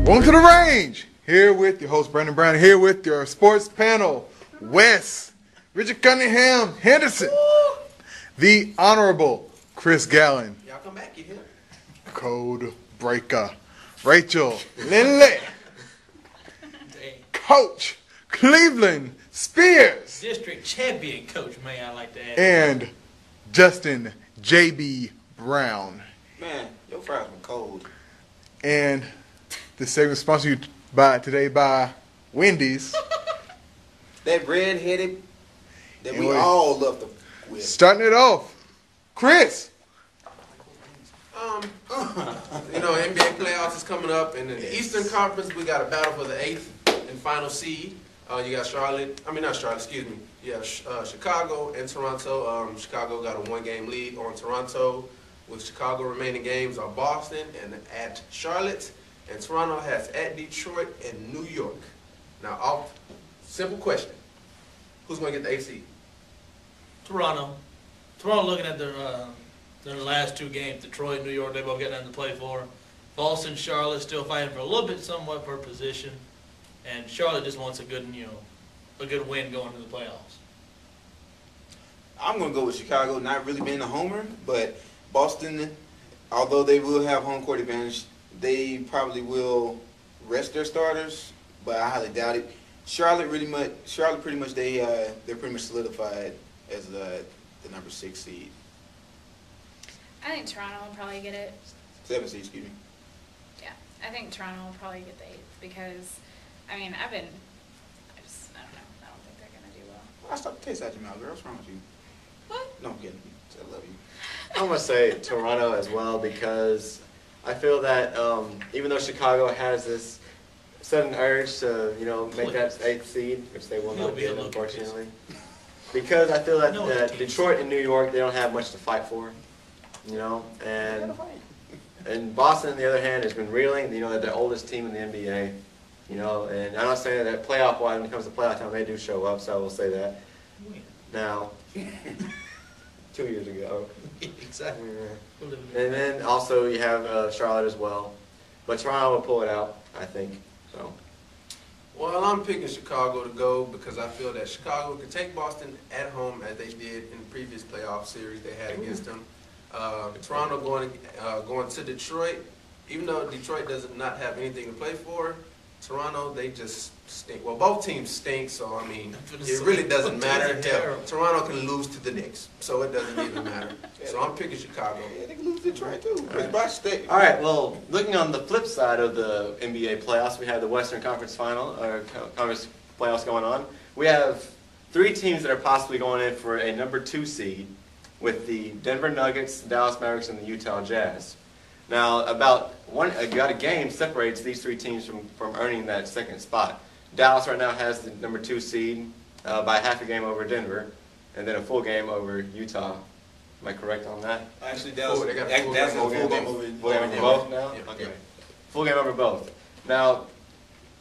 Welcome to the range. Here with your host Brandon Brown. Here with your sports panel, Wes, Richard Cunningham Henderson, the Honorable Chris Gallen. Y'all come back, you here? Code Breaker, Rachel Lindley, Coach Cleveland Spears, District Champion Coach, may I like to add, and Justin J.B. Brown. Man, your fries been cold. And this segment is sponsored today by Wendy's. That red-headed that we Anyway, all love to with. Starting it off, Chris. NBA playoffs is coming up, and in the Eastern Conference, we got a battle for the 8th and final seed. You got You have Chicago and Toronto. Chicago got a 1-game lead on Toronto. With Chicago remaining games are Boston and at Charlotte, and Toronto has at Detroit and New York. Now, simple question: who's going to get the 8th seed? Toronto. Toronto looking at their last 2 games. Detroit, New York, they both got nothing to play for. Boston, Charlotte still fighting for a little bit, somewhat for position, and Charlotte just wants a good win going to the playoffs. I'm going to go with Chicago, not really being a homer, but Boston, although they will have home court advantage, they probably will rest their starters, but I highly doubt it. Charlotte pretty much they're pretty much solidified as the number 6 seed. I think Toronto will probably get it. 7 seed, excuse me. Yeah, I think Toronto will probably get the 8th because, I mean, I don't know. I don't think they're going to do well. I stopped the taste out your mouth, girl. What's wrong with you? What? No, I'm kidding. I love you. I'm going to say Toronto as well because I feel that even though Chicago has this sudden urge to, make that 8th seed, which they will not get, unfortunately, because I feel that Detroit and New York, they don't have much to fight for, and Boston, on the other hand, has been reeling, they're the oldest team in the NBA, and I'm not saying that playoff-wise, when it comes to playoff time, they do show up, so I will say that. Now, 2 years ago. Exactly. Yeah. And then also you have Charlotte as well. But Toronto will pull it out, I think. So. Well, I'm picking Chicago to go because I feel that Chicago could take Boston at home as they did in the previous playoff series they had against them. Toronto going to Detroit, even though Detroit does not have anything to play for, Toronto, they just stink. Well, both teams stink, so, I mean, it really doesn't matter. Toronto can lose to the Knicks, so it doesn't even matter. So I'm picking Chicago. Yeah, they can lose to Detroit, too. All right, well, looking on the flip side of the NBA playoffs, we have the Western Conference Conference playoffs going on. We have 3 teams that are possibly going in for a number 2 seed with the Denver Nuggets, Dallas Mavericks, and the Utah Jazz. Now, about a game separates these 3 teams from earning that 2nd spot. Dallas right now has the number 2 seed by half a game over Denver, and then a full game over Utah. Am I correct on that? Actually, Dallas got a full game over both now? Yeah. Okay. Full game over both. Now,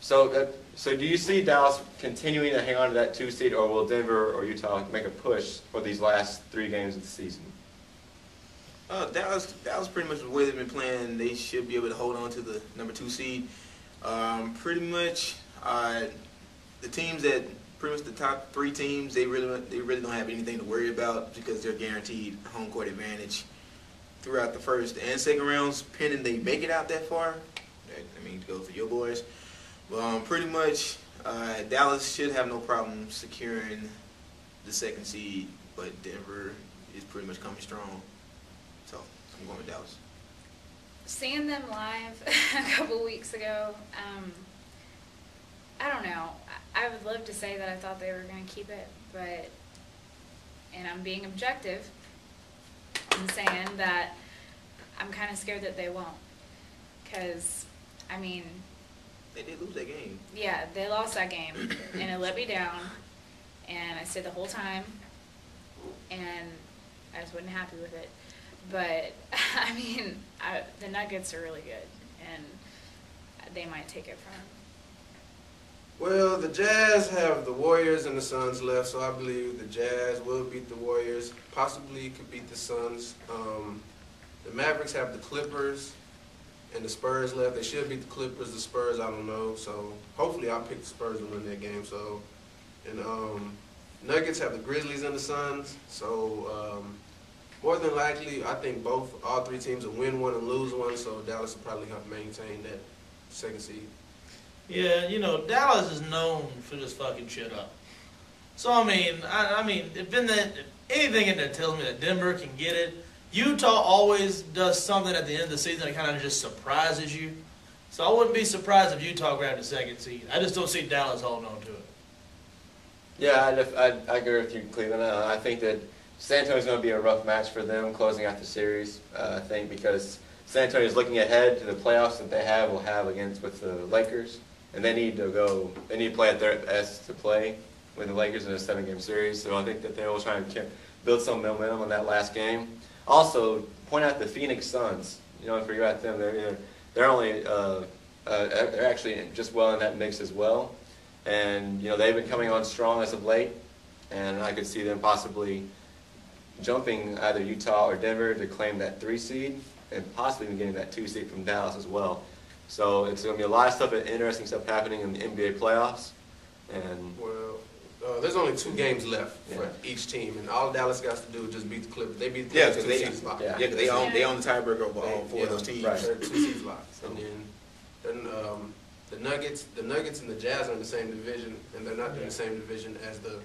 so do you see Dallas continuing to hang on to that 2 seed, or will Denver or Utah make a push for these last 3 games of the season? Dallas pretty much the way they've been playing, they should be able to hold on to the number 2 seed. Pretty much the teams that the top 3 teams, they really don't have anything to worry about because they're guaranteed home court advantage throughout the first and second rounds, pending they make it out that far. I mean, to go for your boys. Pretty much Dallas should have no problem securing the 2nd seed, but Denver is pretty much coming strong. So I'm going with Dallas. Seeing them live a couple weeks ago, I don't know. I would love to say that I thought they were going to keep it, and I'm being objective and saying that I'm kind of scared that they won't. Because, I mean, they did lose that game. Yeah, they lost that game, and it let me down, and I stayed the whole time, and I just wasn't happy with it. But, I mean, the Nuggets are really good, and they might take it from them. Well, the Jazz have the Warriors and the Suns left, so I believe the Jazz will beat the Warriors, possibly could beat the Suns. The Mavericks have the Clippers, and the Spurs left. They should beat the Clippers. The Spurs, I don't know. So hopefully I'll pick the Spurs to win that game. So, and Nuggets have the Grizzlies and the Suns. So more than likely, I think all three teams will win one and lose one. So Dallas will probably have to maintain that second seed. Yeah, you know, Dallas is known for just fucking shit up. So I mean, if anything in there tells me that Denver can get it. Utah always does something at the end of the season that kind of just surprises you. So I wouldn't be surprised if Utah grabbed the second seed. I just don't see Dallas holding on to it. Yeah, I agree with you, Cleveland. I think that San Antonio's going to be a rough match for them closing out the series. I think because San Antonio's looking ahead to the playoffs that they will have with the Lakers, and they need to play at their best to play with the Lakers in a 7-game series. So I think that they will try and build some momentum on that last game. Also, point out the Phoenix Suns. You know, if you're at them, they're actually just well in that mix as well. And you know, they've been coming on strong as of late, and I could see them possibly jumping either Utah or Denver to claim that 3 seed, and possibly even getting that 2 seed from Dallas as well. So it's going to be a lot of stuff, interesting stuff happening in the NBA playoffs. And there's only 2 games left for each team, and all Dallas got to do is just beat the Clippers. They beat the Clippers 2 seeds locked. Yeah, because they own the tiebreaker over all 4 of those teams. Right. They're 2 seeds locked. And then the Nuggets and the Jazz are in the same division, and they're not in the same division as the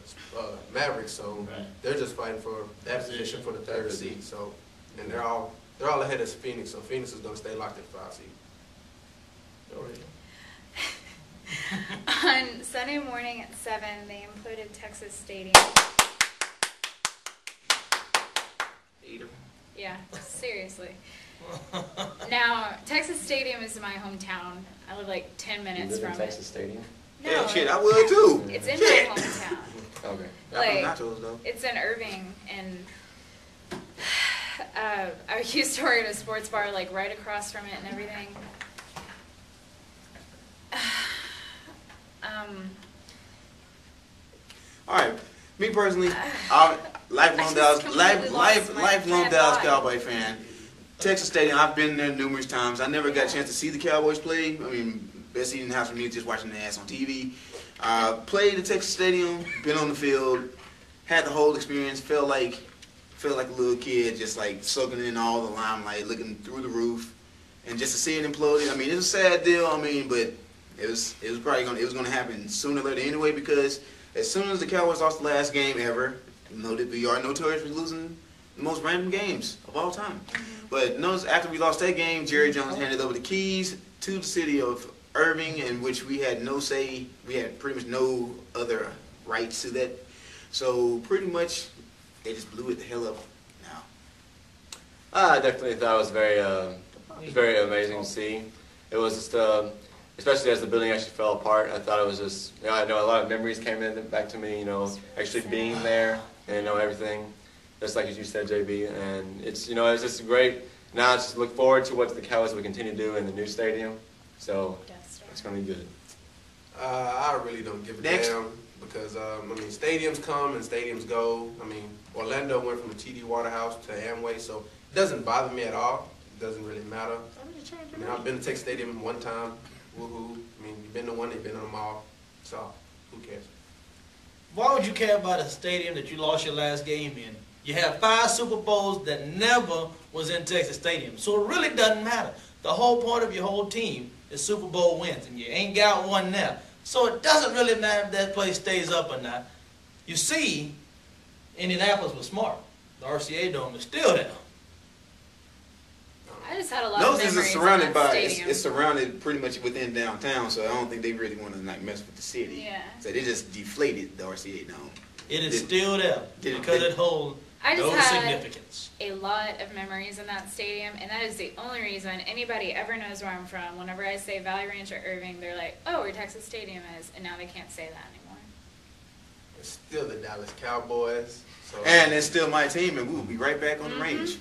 Mavericks. So they're just fighting for that position for the 3rd seed. So, and they're all ahead of Phoenix. So Phoenix is going to stay locked at 5 seed. On Sunday morning at 7, they imploded Texas Stadium. Yeah, seriously. Now, Texas Stadium is my hometown. I live like 10 minutes from Texas Stadium? No, Yeah, shit, I would too. It's in my hometown. Okay. Like, nachos, though. it's in Irving, and I used to work at a sports bar like right across from it and everything. All right, me personally, lifelong Dallas Cowboy fan. Texas Stadium, I've been there numerous times. I never got a chance to see the Cowboys play. I mean, best seat in the house for me is just watching the ass on TV. Played at Texas Stadium, been on the field, had the whole experience. Felt like a little kid, just like soaking in all the limelight, looking through the roof, and just to see it implode. I mean, it's a sad deal. I mean, but it was gonna happen sooner or later anyway, because as soon as the Cowboys lost the last game ever, you know that we are notorious for losing the most random games of all time. But notice after we lost that game, Jerry Jones handed over the keys to the city of Irving, in which we had no say. We had pretty much no other rights to that. So pretty much, they just blew it the hell up now. I definitely thought it was very amazing to see. It was just, especially as the building actually fell apart, I thought it was just, you know, I know a lot of memories came back to me, you know, actually being there and, you know, everything. Just like as you said, JB, and it's, you know, it's just great. Now just look forward to what the Cowboys will continue to do in the new stadium. So it's going to be good. I really don't give a damn because, I mean, stadiums come and stadiums go. I mean, Orlando went from the TD Waterhouse to Amway, so it doesn't bother me at all. It doesn't really matter. I mean, I've been to Texas Stadium one time. Woohoo. I mean, you've been to one, you've been to them all. So, who cares? Why would you care about a stadium that you lost your last game in? You have 5 Super Bowls that never was in Texas Stadium. So it really doesn't matter. The whole point of your whole team is Super Bowl wins, and you ain't got one now. So it doesn't really matter if that place stays up or not. You see, Indianapolis was smart. The RCA Dome is still there. I just had a lot of memories is surrounded in that by stadium. it's surrounded pretty much within downtown, so I don't think they really want to like mess with the city. Yeah. So they just deflated the RCA Dome. It is still there because it holds I just no had significance. a lot of memories in that stadium, and that is the only reason anybody ever knows where I'm from. Whenever I say Valley Ranch or Irving, they're like, oh, where Texas Stadium is, and now they can't say that anymore. It's still the Dallas Cowboys. So And it's still my team, and we'll be right back on the range.